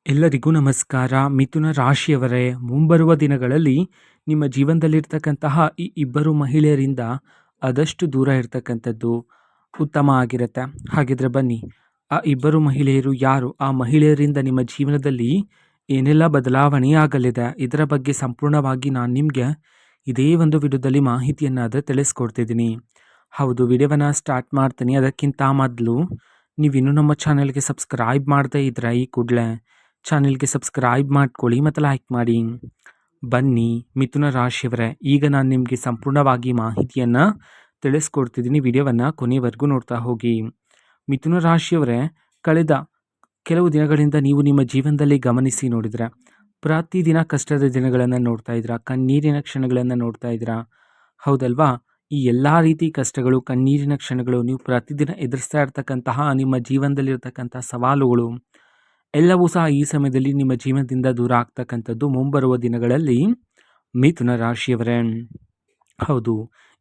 ಎಲ್ಲರಿಗೂ ನಮಸ್ಕಾರ. ಮಿಥುನ ರಾಶಿಯವರೇ, ಮುಂಬರುವ ದಿನಗಳಲ್ಲಿ ನಿಮ್ಮ ಜೀವನದಲ್ಲಿರ್ತಕ್ಕಂತಹ ಈ ಇಬ್ಬರು ಮಹಿಳೆಯರಿಂದ ಆದಷ್ಟು ದೂರ ಇರ್ತಕ್ಕಂಥದ್ದು ಉತ್ತಮ ಆಗಿರುತ್ತೆ. ಹಾಗಿದ್ರೆ ಬನ್ನಿ, ಆ ಇಬ್ಬರು ಮಹಿಳೆಯರು ಯಾರು? ಆ ಮಹಿಳೆಯರಿಂದ ನಿಮ್ಮ ಜೀವನದಲ್ಲಿ ಏನೆಲ್ಲ ಬದಲಾವಣೆ ಆಗಲಿದೆ? ಇದರ ಬಗ್ಗೆ ಸಂಪೂರ್ಣವಾಗಿ ನಾನು ನಿಮಗೆ ಇದೇ ಒಂದು ವಿಡಿಯೋದಲ್ಲಿ ಮಾಹಿತಿಯನ್ನಾದರೆ ತಿಳಿಸ್ಕೊಡ್ತಿದ್ದೀನಿ. ಹೌದು, ವಿಡಿಯೋವನ್ನು ಸ್ಟಾರ್ಟ್ ಮಾಡ್ತೀನಿ. ಅದಕ್ಕಿಂತ ಮೊದಲು ನೀವಿನ್ನೂ ನಮ್ಮ ಚಾನೆಲ್ಗೆ ಸಬ್ಸ್ಕ್ರೈಬ್ ಮಾಡದೇ ಇದ್ರೆ ಈ ಕೂಡಲೇ ಚಾನೆಲ್ಗೆ ಸಬ್ಸ್ಕ್ರೈಬ್ ಮಾಡ್ಕೊಳ್ಳಿ ಮತ್ತು ಲೈಕ್ ಮಾಡಿ. ಬನ್ನಿ ಮಿಥುನ ರಾಶಿಯವರೇ, ಈಗ ನಾನು ನಿಮಗೆ ಸಂಪೂರ್ಣವಾಗಿ ಮಾಹಿತಿಯನ್ನು ತಿಳಿಸ್ಕೊಡ್ತಿದ್ದೀನಿ. ವಿಡಿಯೋವನ್ನು ಕೊನೆವರೆಗೂ ನೋಡ್ತಾ ಹೋಗಿ. ಮಿಥುನ ರಾಶಿಯವರೇ, ಕಳೆದ ಕೆಲವು ದಿನಗಳಿಂದ ನೀವು ನಿಮ್ಮ ಜೀವನದಲ್ಲಿ ಗಮನಿಸಿ ನೋಡಿದರೆ ಪ್ರತಿದಿನ ಕಷ್ಟದ ದಿನಗಳನ್ನು ನೋಡ್ತಾ ಇದ್ದೀರಾ, ಕಣ್ಣೀರಿನ ಕ್ಷಣಗಳನ್ನು ನೋಡ್ತಾ ಇದ್ದೀರಾ, ಹೌದಲ್ವಾ? ಈ ಎಲ್ಲ ರೀತಿ ಕಷ್ಟಗಳು, ಕಣ್ಣೀರಿನ ಕ್ಷಣಗಳು, ನೀವು ಪ್ರತಿದಿನ ಎದುರಿಸ್ತಾ ಇರ್ತಕ್ಕಂತಹ ನಿಮ್ಮ ಜೀವನದಲ್ಲಿರ್ತಕ್ಕಂಥ ಸವಾಲುಗಳು ಎಲ್ಲವೂ ಸಹ ಈ ಸಮಯದಲ್ಲಿ ನಿಮ್ಮ ಜೀವನದಿಂದ ದೂರ ಆಗ್ತಕ್ಕಂಥದ್ದು ಮುಂಬರುವ ದಿನಗಳಲ್ಲಿ ಮಿಥುನ ರಾಶಿಯವರೇ. ಹೌದು,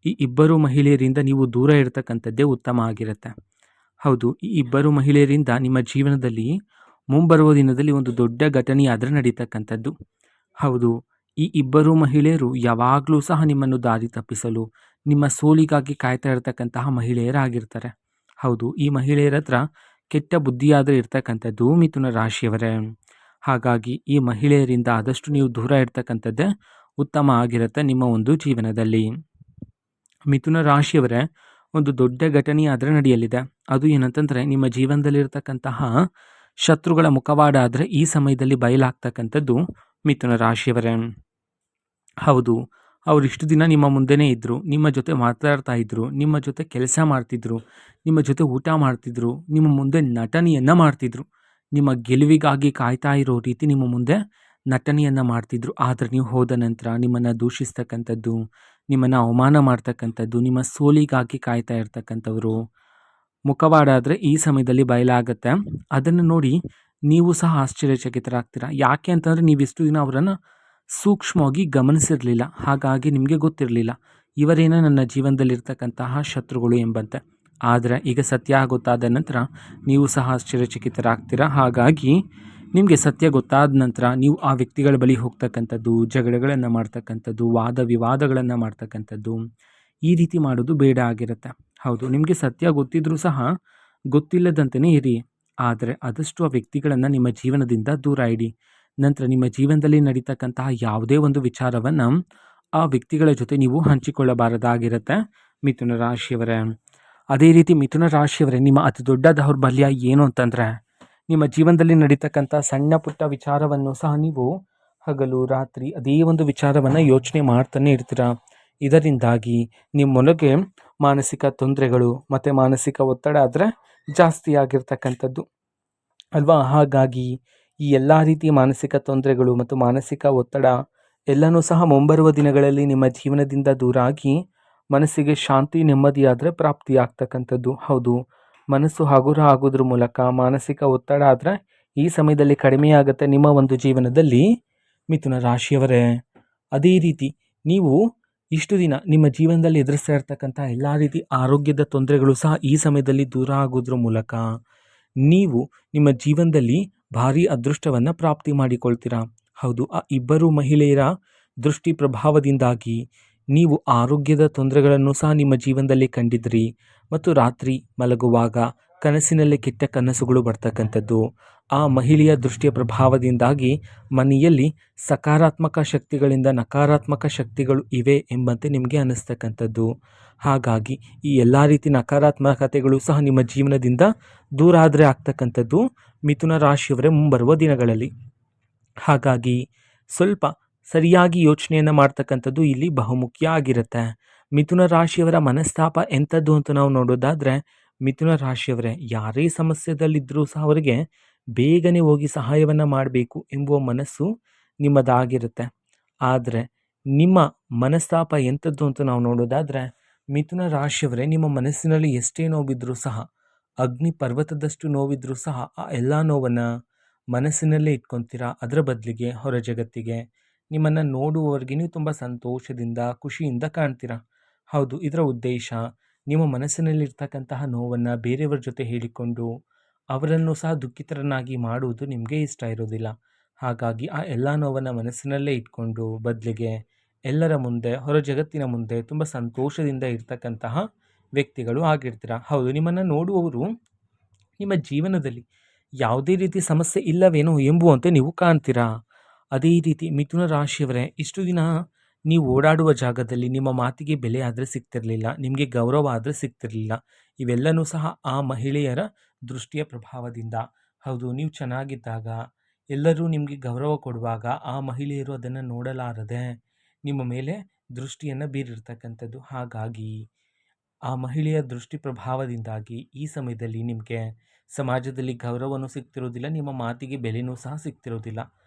ಈ ಇಬ್ಬರು ಮಹಿಳೆಯರಿಂದ ನೀವು ದೂರ ಇರತಕ್ಕಂಥದ್ದೇ ಉತ್ತಮ ಆಗಿರುತ್ತೆ. ಹೌದು, ಈ ಇಬ್ಬರು ಮಹಿಳೆಯರಿಂದ ನಿಮ್ಮ ಜೀವನದಲ್ಲಿ ಮುಂಬರುವ ದಿನದಲ್ಲಿ ಒಂದು ದೊಡ್ಡ ಘಟನೆಯಾದರೆ ನಡೀತಕ್ಕಂಥದ್ದು. ಹೌದು, ಈ ಇಬ್ಬರು ಮಹಿಳೆಯರು ಯಾವಾಗಲೂ ಸಹ ನಿಮ್ಮನ್ನು ದಾರಿ ತಪ್ಪಿಸಲು, ನಿಮ್ಮ ಸೋಲಿಗಾಗಿ ಕಾಯ್ತಾ ಇರತಕ್ಕಂತಹ ಮಹಿಳೆಯರಾಗಿರ್ತಾರೆ. ಹೌದು, ಈ ಮಹಿಳೆಯರ ಹತ್ರ ಕೆಟ್ಟ ಬುದ್ಧಿಯಾದರೆ ಇರ್ತಕ್ಕಂಥದ್ದು ಮಿಥುನ ರಾಶಿಯವರೇ. ಹಾಗಾಗಿ ಈ ಮಹಿಳೆಯರಿಂದ ಆದಷ್ಟು ನೀವು ದೂರ ಇರ್ತಕ್ಕಂಥದ್ದೇ ಉತ್ತಮ ಆಗಿರುತ್ತೆ ನಿಮ್ಮ ಒಂದು ಜೀವನದಲ್ಲಿ. ಮಿಥುನ ರಾಶಿಯವರೇ, ಒಂದು ದೊಡ್ಡ ಘಟನೆಯಾದರೆ ನಡೆಯಲಿದೆ. ಅದು ಏನಂತಂದರೆ, ನಿಮ್ಮ ಜೀವನದಲ್ಲಿರ್ತಕ್ಕಂತಹ ಶತ್ರುಗಳ ಮುಖವಾಡ ಆದರೆ ಈ ಸಮಯದಲ್ಲಿ ಬಯಲಾಗ್ತಕ್ಕಂಥದ್ದು ಮಿಥುನ ರಾಶಿಯವರೇ. ಹೌದು, ಅವರಿಷ್ಟು ದಿನ ನಿಮ್ಮ ಮುಂದೆನೇ ಇದ್ದರು, ನಿಮ್ಮ ಜೊತೆ ಮಾತಾಡ್ತಾ ಇದ್ದರು, ನಿಮ್ಮ ಜೊತೆ ಕೆಲಸ ಮಾಡ್ತಿದ್ರು, ನಿಮ್ಮ ಜೊತೆ ಊಟ ಮಾಡ್ತಿದ್ರು, ನಿಮ್ಮ ಮುಂದೆ ನಟನೆಯನ್ನು ಮಾಡ್ತಿದ್ರು, ನಿಮ್ಮ ಗೆಲುವಿಗಾಗಿ ಕಾಯ್ತಾ ಇರೋ ರೀತಿ ನಿಮ್ಮ ಮುಂದೆ ನಟನೆಯನ್ನು ಮಾಡ್ತಿದ್ರು. ಆದರೆ ನೀವು ಹೋದ ನಂತರ ನಿಮ್ಮನ್ನು ದೂಷಿಸ್ತಕ್ಕಂಥದ್ದು, ನಿಮ್ಮನ್ನು ಅವಮಾನ ಮಾಡ್ತಕ್ಕಂಥದ್ದು, ನಿಮ್ಮ ಸೋಲಿಗಾಗಿ ಕಾಯ್ತಾ ಇರ್ತಕ್ಕಂಥವ್ರು ಮುಖವಾಡ ಆದರೆ ಈ ಸಮಯದಲ್ಲಿ ಬಯಲಾಗತ್ತೆ. ಅದನ್ನು ನೋಡಿ ನೀವು ಸಹ ಆಶ್ಚರ್ಯಚಕಿತರಾಗ್ತೀರಾ. ಯಾಕೆ ಅಂತಂದರೆ, ನೀವಿಷ್ಟು ದಿನ ಅವರನ್ನು ಸೂಕ್ಷ್ಮವಾಗಿ ಗಮನಿಸಿರಲಿಲ್ಲ, ಹಾಗಾಗಿ ನಿಮಗೆ ಗೊತ್ತಿರಲಿಲ್ಲ ಇವರೇನೋ ನನ್ನ ಜೀವನದಲ್ಲಿರ್ತಕ್ಕಂತಹ ಶತ್ರುಗಳು ಎಂಬಂತೆ. ಆದರೆ ಈಗ ಸತ್ಯ ಗೊತ್ತಾದ ನಂತರ ನೀವು ಸಹ ಆಶ್ಚರ್ಯಚಕಿತರಾಗ್ತೀರಾ. ಹಾಗಾಗಿ ನಿಮಗೆ ಸತ್ಯ ಗೊತ್ತಾದ ನಂತರ ನೀವು ಆ ವ್ಯಕ್ತಿಗಳ ಬಳಿ ಹೋಗ್ತಕ್ಕಂಥದ್ದು, ಜಗಳಗಳನ್ನು ಮಾಡ್ತಕ್ಕಂಥದ್ದು, ವಾದ ವಿವಾದಗಳನ್ನು ಮಾಡ್ತಕ್ಕಂಥದ್ದು, ಈ ರೀತಿ ಮಾಡೋದು ಬೇಡ ಆಗಿರುತ್ತೆ. ಹೌದು, ನಿಮಗೆ ಸತ್ಯ ಗೊತ್ತಿದ್ರೂ ಸಹ ಗೊತ್ತಿಲ್ಲದಂತೆಯೇ ಇರಿ, ಆದರೆ ಆದಷ್ಟು ಆ ವ್ಯಕ್ತಿಗಳನ್ನು ನಿಮ್ಮ ಜೀವನದಿಂದ ದೂರ ಇಡಿ. ನಂತರ ನಿಮ್ಮ ಜೀವನದಲ್ಲಿ ನಡೀತಕ್ಕಂತಹ ಯಾವುದೇ ಒಂದು ವಿಚಾರವನ್ನು ಆ ವ್ಯಕ್ತಿಗಳ ಜೊತೆ ನೀವು ಹಂಚಿಕೊಳ್ಳಬಾರದಾಗಿರುತ್ತೆ ಮಿಥುನ ರಾಶಿಯವರೇ. ಅದೇ ರೀತಿ ಮಿಥುನ ರಾಶಿಯವರೇ, ನಿಮ್ಮ ಅತಿ ದೊಡ್ಡ ದೌರ್ಬಲ್ಯ ಏನು ಅಂತಂದರೆ, ನಿಮ್ಮ ಜೀವನದಲ್ಲಿ ನಡೀತಕ್ಕಂಥ ಸಣ್ಣ ಪುಟ್ಟ ವಿಚಾರವನ್ನು ಸಹ ನೀವು ಹಗಲು ರಾತ್ರಿ ಅದೇ ಒಂದು ವಿಚಾರವನ್ನು ಯೋಚನೆ ಮಾಡ್ತಾನೆ ಇರ್ತೀರ. ಇದರಿಂದಾಗಿ ನಿಮ್ಮೊಳಗೆ ಮಾನಸಿಕ ತೊಂದರೆಗಳು ಮತ್ತು ಮಾನಸಿಕ ಒತ್ತಡ ಆದರೆ ಜಾಸ್ತಿ ಆಗಿರ್ತಕ್ಕಂಥದ್ದು ಅಲ್ವಾ? ಹಾಗಾಗಿ ಈ ಎಲ್ಲ ರೀತಿಯ ಮಾನಸಿಕ ತೊಂದರೆಗಳು ಮತ್ತು ಮಾನಸಿಕ ಒತ್ತಡ ಎಲ್ಲನೂ ಸಹ ಮುಂಬರುವ ದಿನಗಳಲ್ಲಿ ನಿಮ್ಮ ಜೀವನದಿಂದ ದೂರ ಆಗಿ ಮನಸ್ಸಿಗೆ ಶಾಂತಿ ನೆಮ್ಮದಿಯಾದರೆ ಪ್ರಾಪ್ತಿಯಾಗ್ತಕ್ಕಂಥದ್ದು. ಹೌದು, ಮನಸ್ಸು ಹಗುರ ಆಗೋದ್ರ ಮೂಲಕ ಮಾನಸಿಕ ಒತ್ತಡ ಆದರೆ ಈ ಸಮಯದಲ್ಲಿ ಕಡಿಮೆಯಾಗುತ್ತೆ ನಿಮ್ಮ ಒಂದು ಜೀವನದಲ್ಲಿ ಮಿಥುನ ರಾಶಿಯವರೇ. ಅದೇ ರೀತಿ ನೀವು ಇಷ್ಟು ದಿನ ನಿಮ್ಮ ಜೀವನದಲ್ಲಿ ಎದುರಿಸ್ತಾ ಇರ್ತಕ್ಕಂಥ ಎಲ್ಲ ರೀತಿ ಆರೋಗ್ಯದ ತೊಂದರೆಗಳು ಸಹ ಈ ಸಮಯದಲ್ಲಿ ದೂರ ಆಗೋದ್ರ ಮೂಲಕ ನೀವು ನಿಮ್ಮ ಜೀವನದಲ್ಲಿ ಭಾರಿ ಅದೃಷ್ಟವನ್ನು ಪ್ರಾಪ್ತಿ ಮಾಡಿಕೊಳ್ತೀರಾ. ಹೌದು, ಆ ಇಬ್ಬರು ಮಹಿಳೆಯರ ದೃಷ್ಟಿ ಪ್ರಭಾವದಿಂದಾಗಿ ನೀವು ಆರೋಗ್ಯದ ತೊಂದರೆಗಳನ್ನು ಸಹ ನಿಮ್ಮ ಜೀವನದಲ್ಲಿ ಕಂಡಿದ್ರಿ ಮತ್ತು ರಾತ್ರಿ ಮಲಗುವಾಗ ಕನಸಿನಲ್ಲಿ ಕೆಟ್ಟ ಕನಸುಗಳು ಬರ್ತಕ್ಕಂಥದ್ದು, ಆ ಮಹಿಳೆಯ ದೃಷ್ಟಿಯ ಪ್ರಭಾವದಿಂದಾಗಿ ಮನೆಯಲ್ಲಿ ಸಕಾರಾತ್ಮಕ ಶಕ್ತಿಗಳಿಂದ ನಕಾರಾತ್ಮಕ ಶಕ್ತಿಗಳು ಇವೆ ಎಂಬಂತೆ ನಿಮಗೆ ಅನ್ನಿಸ್ತಕ್ಕಂಥದ್ದು. ಹಾಗಾಗಿ ಈ ಎಲ್ಲ ರೀತಿ ನಕಾರಾತ್ಮಕತೆಗಳು ಸಹ ನಿಮ್ಮ ಜೀವನದಿಂದ ದೂರ ಆದರೆ ಆಗ್ತಕ್ಕಂಥದ್ದು ಮಿಥುನ ರಾಶಿಯವರೇ ಮುಂಬರುವ ದಿನಗಳಲ್ಲಿ. ಹಾಗಾಗಿ ಸ್ವಲ್ಪ ಸರಿಯಾಗಿ ಯೋಚನೆಯನ್ನು ಮಾಡ್ತಕ್ಕಂಥದ್ದು ಇಲ್ಲಿ ಬಹುಮುಖ್ಯ ಆಗಿರುತ್ತೆ. ಮಿಥುನ ರಾಶಿಯವರ ಮನಸ್ತಾಪ ಎಂಥದ್ದು ಅಂತ ನಾವು ನೋಡೋದಾದರೆ, ಮಿಥುನ ರಾಶಿಯವರೇ ಯಾರೇ ಸಮಸ್ಯೆದಲ್ಲಿದ್ದರೂ ಸಹ ಅವರಿಗೆ ಬೇಗನೆ ಹೋಗಿ ಸಹಾಯವನ್ನು ಮಾಡಬೇಕು ಎಂಬುವ ಮನಸ್ಸು ನಿಮ್ಮದಾಗಿರುತ್ತೆ. ಆದರೆ ನಿಮ್ಮ ಮನಸ್ತಾಪ ಎಂಥದ್ದು ಅಂತ ನಾವು ನೋಡೋದಾದರೆ, ಮಿಥುನ ರಾಶಿಯವರೇ ನಿಮ್ಮ ಮನಸ್ಸಿನಲ್ಲಿ ಎಷ್ಟೇ ನೋವಿದ್ರೂ ಸಹ, ಅಗ್ನಿ ಪರ್ವತದಷ್ಟು ನೋವಿದ್ರೂ ಸಹ ಆ ಎಲ್ಲ ನೋವನ್ನು ಮನಸ್ಸಿನಲ್ಲೇ ಇಟ್ಕೊತೀರಾ. ಅದರ ಬದಲಿಗೆ ಹೊರ ಜಗತ್ತಿಗೆ ನಿಮ್ಮನ್ನು ನೋಡುವವರೆಗೆ ನೀವು ತುಂಬ ಸಂತೋಷದಿಂದ ಖುಷಿಯಿಂದ ಕಾಣ್ತೀರಾ. ಹೌದು, ಇದರ ಉದ್ದೇಶ ನಿಮ್ಮ ಮನಸ್ಸಿನಲ್ಲಿರ್ತಕ್ಕಂತಹ ನೋವನ್ನು ಬೇರೆಯವರ ಜೊತೆ ಹೇಳಿಕೊಂಡು ಅವರನ್ನು ಸಹ ದುಃಖಿತರನ್ನಾಗಿ ಮಾಡುವುದು ನಿಮಗೆ ಇಷ್ಟ ಇರೋದಿಲ್ಲ. ಹಾಗಾಗಿ ಆ ಎಲ್ಲ ನೋವನ್ನು ಮನಸ್ಸಿನಲ್ಲೇ ಇಟ್ಕೊಂಡು ಬದಲಿಗೆ ಎಲ್ಲರ ಮುಂದೆ, ಹೊರ ಜಗತ್ತಿನ ಮುಂದೆ ತುಂಬ ಸಂತೋಷದಿಂದ ಇರ್ತಕ್ಕಂತಹ ವ್ಯಕ್ತಿಗಳು ಆಗಿರ್ತೀರ. ಹೌದು, ನಿಮ್ಮನ್ನು ನೋಡುವವರು ನಿಮ್ಮ ಜೀವನದಲ್ಲಿ ಯಾವುದೇ ರೀತಿ ಸಮಸ್ಯೆ ಇಲ್ಲವೇನೋ ಎಂಬುವಂತೆ ನೀವು ಕಾಣ್ತೀರಾ. ಅದೇ ರೀತಿ ಮಿಥುನ ರಾಶಿಯವರೇ, ಇಷ್ಟು ದಿನ ನೀವು ಓಡಾಡುವ ಜಾಗದಲ್ಲಿ ನಿಮ್ಮ ಮಾತಿಗೆ ಬೆಲೆ ಆದರೆ ಸಿಗ್ತಿರಲಿಲ್ಲ, ನಿಮಗೆ ಗೌರವ ಆದರೆ ಸಿಗ್ತಿರಲಿಲ್ಲ. ಇವೆಲ್ಲನೂ ಸಹ ಆ ಮಹಿಳೆಯರ ದೃಷ್ಟಿಯ ಪ್ರಭಾವದಿಂದ. ಹೌದು, ನೀವು ಚೆನ್ನಾಗಿದ್ದಾಗ, ಎಲ್ಲರೂ ನಿಮಗೆ ಗೌರವ ಕೊಡುವಾಗ ಆ ಮಹಿಳೆಯರು ಅದನ್ನು ನೋಡಲಾರದೆ ನಿಮ್ಮ ಮೇಲೆ ದೃಷ್ಟಿಯನ್ನು ಬೀರಿರ್ತಕ್ಕಂಥದ್ದು. ಹಾಗಾಗಿ ಆ ಮಹಿಳೆಯ ದೃಷ್ಟಿ ಪ್ರಭಾವದಿಂದಾಗಿ ಈ ಸಮಯದಲ್ಲಿ ನಿಮಗೆ ಸಮಾಜದಲ್ಲಿ ಗೌರವನೂ ಸಿಗ್ತಿರೋದಿಲ್ಲ, ನಿಮ್ಮ ಮಾತಿಗೆ ಬೆಲೆನೂ ಸಹ ಸಿಗ್ತಿರೋದಿಲ್ಲ.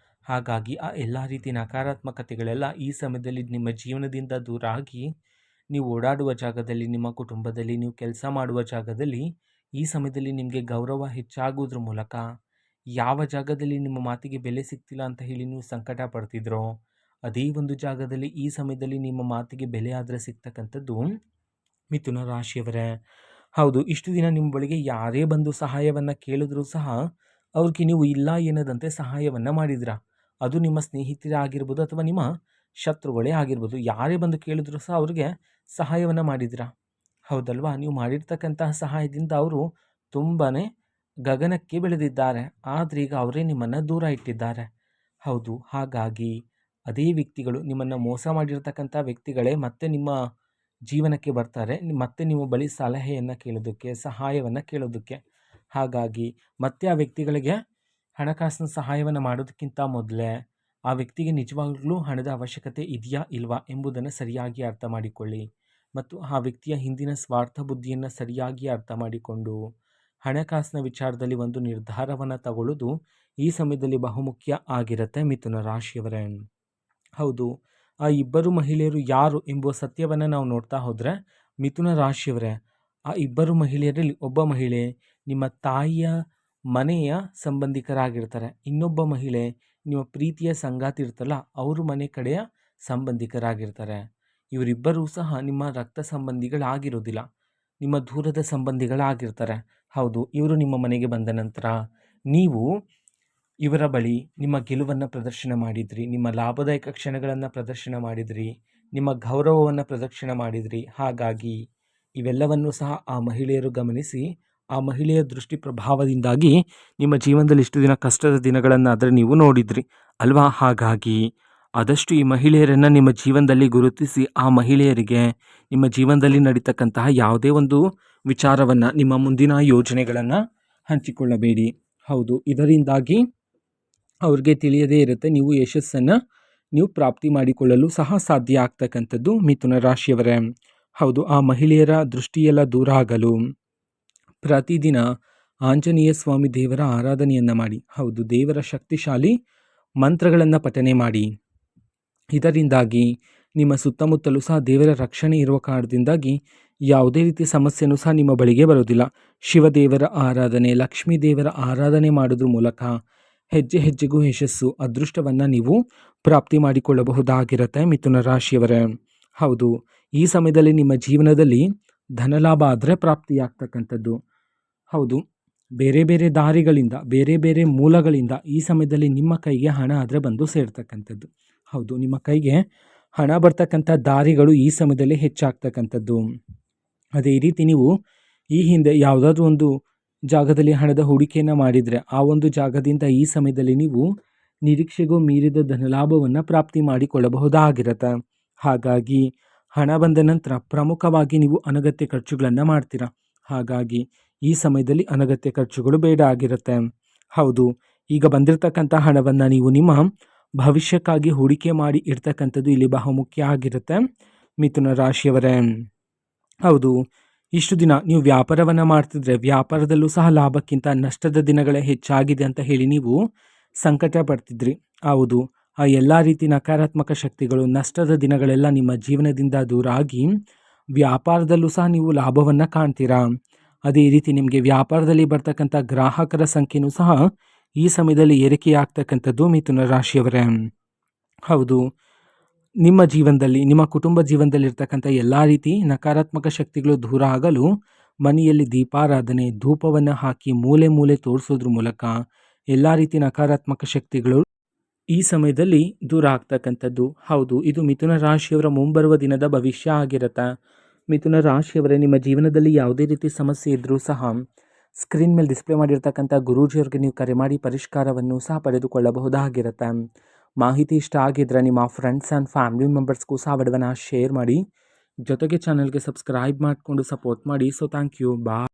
ಹಾಗಾಗಿ ಆ ಎಲ್ಲ ರೀತಿ ನಕಾರಾತ್ಮಕತೆಗಳೆಲ್ಲ ಈ ಸಮಯದಲ್ಲಿ ನಿಮ್ಮ ಜೀವನದಿಂದ ದೂರ ಆಗಿ, ನೀವು ಓಡಾಡುವ ಜಾಗದಲ್ಲಿ, ನಿಮ್ಮ ಕುಟುಂಬದಲ್ಲಿ, ನೀವು ಕೆಲಸ ಮಾಡುವ ಜಾಗದಲ್ಲಿ ಈ ಸಮಯದಲ್ಲಿ ನಿಮಗೆ ಗೌರವ ಹೆಚ್ಚಾಗುವುದ್ರ ಮೂಲಕ, ಯಾವ ಜಾಗದಲ್ಲಿ ನಿಮ್ಮ ಮಾತಿಗೆ ಬೆಲೆ ಸಿಗ್ತಿಲ್ಲ ಅಂತ ಹೇಳಿ ನೀವು ಸಂಕಟ ಪಡ್ತಿದ್ರೋ, ಅದೇ ಒಂದು ಜಾಗದಲ್ಲಿ ಈ ಸಮಯದಲ್ಲಿ ನಿಮ್ಮ ಮಾತಿಗೆ ಬೆಲೆ ಆದರೆ ಸಿಗ್ತಕ್ಕಂಥದ್ದು ಮಿಥುನ ರಾಶಿಯವರೇ. ಹೌದು, ಇಷ್ಟು ದಿನ ನಿಮ್ಮ ಬಳಿಗೆ ಯಾರೇ ಬಂದು ಸಹಾಯವನ್ನು ಕೇಳಿದ್ರೂ ಸಹ ಅವ್ರಿಗೆ ನೀವು ಇಲ್ಲ ಎನ್ನದಂತೆ ಸಹಾಯವನ್ನು ಮಾಡಿದಿರ. ಅದು ನಿಮ್ಮ ಸ್ನೇಹಿತರೇ ಆಗಿರ್ಬೋದು ಅಥವಾ ನಿಮ್ಮ ಶತ್ರುಗಳೇ ಆಗಿರ್ಬೋದು, ಯಾರೇ ಬಂದು ಕೇಳಿದ್ರು ಸಹ ಅವ್ರಿಗೆ ಸಹಾಯವನ್ನು ಮಾಡಿದಿರ. ಹೌದಲ್ವಾ? ನೀವು ಮಾಡಿರ್ತಕ್ಕಂತಹ ಸಹಾಯದಿಂದ ಅವರು ತುಂಬಾ ಗಗನಕ್ಕೆ ಬೆಳೆದಿದ್ದಾರೆ. ಆದರೆ ಈಗ ಅವರೇ ನಿಮ್ಮನ್ನು ದೂರ ಇಟ್ಟಿದ್ದಾರೆ. ಹೌದು, ಹಾಗಾಗಿ ಅದೇ ವ್ಯಕ್ತಿಗಳು, ನಿಮ್ಮನ್ನು ಮೋಸ ಮಾಡಿರ್ತಕ್ಕಂಥ ವ್ಯಕ್ತಿಗಳೇ ಮತ್ತೆ ನಿಮ್ಮ ಜೀವನಕ್ಕೆ ಬರ್ತಾರೆ, ಮತ್ತೆ ನಿಮ್ಮ ಬಳಿ ಸಲಹೆಯನ್ನು ಕೇಳೋದಕ್ಕೆ, ಸಹಾಯವನ್ನು ಕೇಳೋದಕ್ಕೆ. ಹಾಗಾಗಿ ಮತ್ತೆ ಆ ವ್ಯಕ್ತಿಗಳಿಗೆ ಹಣಕಾಸಿನ ಸಹಾಯವನ್ನು ಮಾಡೋದಕ್ಕಿಂತ ಮೊದಲೇ ಆ ವ್ಯಕ್ತಿಗೆ ನಿಜವಾಗ್ಲೂ ಹಣದ ಅವಶ್ಯಕತೆ ಇದೆಯಾ ಇಲ್ವಾ ಎಂಬುದನ್ನು ಸರಿಯಾಗಿ ಅರ್ಥ ಮಾಡಿಕೊಳ್ಳಿ. ಮತ್ತು ಆ ವ್ಯಕ್ತಿಯ ಹಿಂದಿನ ಸ್ವಾರ್ಥ ಬುದ್ಧಿಯನ್ನು ಸರಿಯಾಗಿ ಅರ್ಥ ಮಾಡಿಕೊಂಡು ಹಣಕಾಸಿನ ವಿಚಾರದಲ್ಲಿ ಒಂದು ನಿರ್ಧಾರವನ್ನು ತಗೊಳ್ಳೋದು ಈ ಸಮಯದಲ್ಲಿ ಬಹುಮುಖ್ಯ ಆಗಿರುತ್ತೆ ಮಿಥುನ ರಾಶಿಯವರೇ. ಹೌದು, ಆ ಇಬ್ಬರು ಮಹಿಳೆಯರು ಯಾರು ಎಂಬುವ ಸತ್ಯವನ್ನು ನಾವು ನೋಡ್ತಾ ಹೋದರೆ ಮಿಥುನ ರಾಶಿಯವರೇ, ಆ ಇಬ್ಬರು ಮಹಿಳೆಯರಲ್ಲಿ ಒಬ್ಬ ಮಹಿಳೆ ನಿಮ್ಮ ತಾಯಿಯ ಮನೆಯ ಸಂಬಂಧಿಕರಾಗಿರ್ತಾರೆ, ಇನ್ನೊಬ್ಬ ಮಹಿಳೆ ನಿಮ್ಮ ಪ್ರೀತಿಯ ಸಂಗಾತಿ ಇರ್ತಲ್ಲ ಅವರು ಮನೆ ಕಡೆಯ ಸಂಬಂಧಿಕರಾಗಿರ್ತಾರೆ. ಇವರಿಬ್ಬರೂ ಸಹ ನಿಮ್ಮ ರಕ್ತ ಸಂಬಂಧಿಗಳಾಗಿರೋದಿಲ್ಲ, ನಿಮ್ಮ ದೂರದ ಸಂಬಂಧಿಗಳಾಗಿರ್ತಾರೆ. ಹೌದು, ಇವರು ನಿಮ್ಮ ಮನೆಗೆ ಬಂದ ನಂತರ ನೀವು ಇವರ ಬಳಿ ನಿಮ್ಮ ಗೆಲುವನ್ನು ಪ್ರದರ್ಶನ ಮಾಡಿದ್ರಿ, ನಿಮ್ಮ ಲಾಭದಾಯಕ ಕ್ಷಣಗಳನ್ನು ಪ್ರದರ್ಶನ ಮಾಡಿದ್ರಿ, ನಿಮ್ಮ ಗೌರವವನ್ನು ಪ್ರದರ್ಶನ ಮಾಡಿದ್ರಿ. ಹಾಗಾಗಿ ಇವೆಲ್ಲವನ್ನೂ ಸಹ ಆ ಮಹಿಳೆಯರು ಗಮನಿಸಿ, ಆ ಮಹಿಳೆಯ ದೃಷ್ಟಿ ಪ್ರಭಾವದಿಂದಾಗಿ ನಿಮ್ಮ ಜೀವನದಲ್ಲಿ ಇಷ್ಟು ದಿನ ಕಷ್ಟದ ದಿನಗಳನ್ನಾದರೆ ನೀವು ನೋಡಿದ್ರಿ ಅಲ್ವಾ? ಹಾಗಾಗಿ ಆದಷ್ಟು ಈ ಮಹಿಳೆಯರನ್ನು ನಿಮ್ಮ ಜೀವನದಲ್ಲಿ ಗುರುತಿಸಿ, ಆ ಮಹಿಳೆಯರಿಗೆ ನಿಮ್ಮ ಜೀವನದಲ್ಲಿ ನಡೀತಕ್ಕಂತಹ ಯಾವುದೇ ಒಂದು ವಿಚಾರವನ್ನು, ನಿಮ್ಮ ಮುಂದಿನ ಯೋಜನೆಗಳನ್ನು ಹಂಚಿಕೊಳ್ಳಬೇಡಿ. ಹೌದು, ಇದರಿಂದಾಗಿ ಅವ್ರಿಗೆ ತಿಳಿಯದೇ ಇರುತ್ತೆ, ನೀವು ಯಶಸ್ಸನ್ನು ನೀವು ಪ್ರಾಪ್ತಿ ಮಾಡಿಕೊಳ್ಳಲು ಸಹ ಸಾಧ್ಯ ಆಗ್ತಕ್ಕಂಥದ್ದು ಮಿಥುನ ರಾಶಿಯವರೇ. ಹೌದು, ಆ ಮಹಿಳೆಯರ ದೃಷ್ಟಿಯೆಲ್ಲ ದೂರ ಆಗಲು ಪ್ರತಿದಿನ ಆಂಜನೇಯ ಸ್ವಾಮಿ ದೇವರ ಆರಾಧನೆಯನ್ನು ಮಾಡಿ. ಹೌದು, ದೇವರ ಶಕ್ತಿಶಾಲಿ ಮಂತ್ರಗಳನ್ನು ಪಠನೆ ಮಾಡಿ. ಇದರಿಂದಾಗಿ ನಿಮ್ಮ ಸುತ್ತಮುತ್ತಲೂ ಸಹ ದೇವರ ರಕ್ಷಣೆ ಇರುವ ಕಾರಣದಿಂದಾಗಿ ಯಾವುದೇ ರೀತಿ ಸಮಸ್ಯೆನೂ ಸಹ ನಿಮ್ಮ ಬಳಿಗೆ ಬರೋದಿಲ್ಲ. ಶಿವದೇವರ ಆರಾಧನೆ, ಲಕ್ಷ್ಮೀ ದೇವರ ಆರಾಧನೆ ಮಾಡೋದ್ರ ಮೂಲಕ ಹೆಜ್ಜೆ ಹೆಜ್ಜೆಗೂ ಯಶಸ್ಸು, ಅದೃಷ್ಟವನ್ನು ನೀವು ಪ್ರಾಪ್ತಿ ಮಾಡಿಕೊಳ್ಳಬಹುದಾಗಿರುತ್ತೆ ಮಿಥುನ ರಾಶಿಯವರೇ. ಹೌದು, ಈ ಸಮಯದಲ್ಲಿ ನಿಮ್ಮ ಜೀವನದಲ್ಲಿ ಧನಲಾಭ ಆದರೆ ಪ್ರಾಪ್ತಿಯಾಗ್ತಕ್ಕಂಥದ್ದು. ಹೌದು, ಬೇರೆ ಬೇರೆ ದಾರಿಗಳಿಂದ, ಬೇರೆ ಬೇರೆ ಮೂಲಗಳಿಂದ ಈ ಸಮಯದಲ್ಲಿ ನಿಮ್ಮ ಕೈಗೆ ಹಣ ಆದರೆ ಬಂದು ಸೇರ್ತಕ್ಕಂಥದ್ದು. ಹೌದು, ನಿಮ್ಮ ಕೈಗೆ ಹಣ ಬರ್ತಕ್ಕಂಥ ದಾರಿಗಳು ಈ ಸಮಯದಲ್ಲಿ ಹೆಚ್ಚಾಗ್ತಕ್ಕಂಥದ್ದು. ಅದೇ ರೀತಿ ನೀವು ಈ ಹಿಂದೆ ಯಾವುದಾದ್ರೂ ಒಂದು ಜಾಗದಲ್ಲಿ ಹಣದ ಹೂಡಿಕೆಯನ್ನು ಮಾಡಿದರೆ ಆ ಒಂದು ಜಾಗದಿಂದ ಈ ಸಮಯದಲ್ಲಿ ನೀವು ನಿರೀಕ್ಷೆಗೂ ಮೀರಿದ ಧನಲಾಭವನ್ನು ಪ್ರಾಪ್ತಿ ಮಾಡಿಕೊಳ್ಳಬಹುದಾಗಿರುತ್ತೆ. ಹಾಗಾಗಿ ಹಣ ಬಂದ ನಂತರ ಪ್ರಮುಖವಾಗಿ ನೀವು ಅನಗತ್ಯ ಖರ್ಚುಗಳನ್ನು ಮಾಡ್ತೀರಾ. ಹಾಗಾಗಿ ಈ ಸಮಯದಲ್ಲಿ ಅನಗತ್ಯ ಖರ್ಚುಗಳು ಬೇಡ ಆಗಿರುತ್ತೆ. ಹೌದು, ಈಗ ಬಂದಿರತಕ್ಕಂಥ ಹಣವನ್ನು ನೀವು ನಿಮ್ಮ ಭವಿಷ್ಯಕ್ಕಾಗಿ ಹೂಡಿಕೆ ಮಾಡಿ ಇಡ್ತಕ್ಕಂಥದ್ದು ಇಲ್ಲಿ ಬಹುಮುಖ್ಯ ಆಗಿರುತ್ತೆ ಮಿಥುನ ರಾಶಿಯವರೇ. ಹೌದು, ಇಷ್ಟು ದಿನ ನೀವು ವ್ಯಾಪಾರವನ್ನು ಮಾಡ್ತಿದ್ರೆ ವ್ಯಾಪಾರದಲ್ಲೂ ಸಹ ಲಾಭಕ್ಕಿಂತ ನಷ್ಟದ ದಿನಗಳೇ ಹೆಚ್ಚಾಗಿದೆ ಅಂತ ಹೇಳಿ ನೀವು ಸಂಕಟ ಪಡ್ತಿದ್ರಿ. ಹೌದು, ಆ ಎಲ್ಲ ರೀತಿ ನಕಾರಾತ್ಮಕ ಶಕ್ತಿಗಳು, ನಷ್ಟದ ದಿನಗಳೆಲ್ಲ ನಿಮ್ಮ ಜೀವನದಿಂದ ದೂರ ಆಗಿ ವ್ಯಾಪಾರದಲ್ಲೂ ಸಹ ನೀವು ಲಾಭವನ್ನು ಕಾಣ್ತೀರಾ. ಅದೇ ರೀತಿ ನಿಮಗೆ ವ್ಯಾಪಾರದಲ್ಲಿ ಬರ್ತಕ್ಕಂಥ ಗ್ರಾಹಕರ ಸಂಖ್ಯೆಯೂ ಸಹ ಈ ಸಮಯದಲ್ಲಿ ಏರಿಕೆಯಾಗ್ತಕ್ಕಂಥದ್ದು ಮಿಥುನ ರಾಶಿಯವರೇ. ಹೌದು, ನಿಮ್ಮ ಜೀವನದಲ್ಲಿ, ನಿಮ್ಮ ಕುಟುಂಬ ಜೀವನದಲ್ಲಿ ಇರ್ತಕ್ಕಂಥ ಎಲ್ಲ ರೀತಿ ನಕಾರಾತ್ಮಕ ಶಕ್ತಿಗಳು ದೂರ ಆಗಲು ಮನೆಯಲ್ಲಿ ದೀಪಾರಾಧನೆ, ಧೂಪವನ್ನು ಹಾಕಿ ಮೂಲೆ ಮೂಲೆ ತೋರಿಸೋದ್ರ ಮೂಲಕ ಎಲ್ಲ ರೀತಿ ನಕಾರಾತ್ಮಕ ಶಕ್ತಿಗಳು ಈ ಸಮಯದಲ್ಲಿ ದೂರ ಆಗ್ತಕ್ಕಂಥದ್ದು. ಹೌದು, ಇದು ಮಿಥುನ ರಾಶಿಯವರ ಮುಂಬರುವ ದಿನದ ಭವಿಷ್ಯ ಆಗಿರುತ್ತೆ. ಮಿಥುನ ರಾಶಿಯವರೇ, ನಿಮ್ಮ ಜೀವನದಲ್ಲಿ ಯಾವುದೇ ರೀತಿ ಸಮಸ್ಯೆ ಇದ್ದರೂ ಸಹ ಸ್ಕ್ರೀನ್ ಮೇಲೆ ಡಿಸ್ಪ್ಲೇ ಮಾಡಿರ್ತಕ್ಕಂಥ ಗುರೂಜಿಯವ್ರಿಗೆ ನೀವು ಕರೆ ಮಾಡಿ ಪರಿಷ್ಕಾರವನ್ನು ಸಹ ಪಡೆದುಕೊಳ್ಳಬಹುದಾಗಿರುತ್ತೆ. ಮಾಹಿತಿ ಇಷ್ಟ ಆಗಿದ್ರೆ ನಿಮ್ಮ ಫ್ರೆಂಡ್ಸ್ ಆ್ಯಂಡ್ ಫ್ಯಾಮಿಲಿ ಮೆಂಬರ್ಸ್ಗೂ ಸಹ ವಿಡಿಯೋನ ಶೇರ್ ಮಾಡಿ. ಜೊತೆಗೆ ಚಾನಲ್ಗೆ ಸಬ್ಸ್ಕ್ರೈಬ್ ಮಾಡಿಕೊಂಡು ಸಪೋರ್ಟ್ ಮಾಡಿ. So thank you. ಬಾಯ್.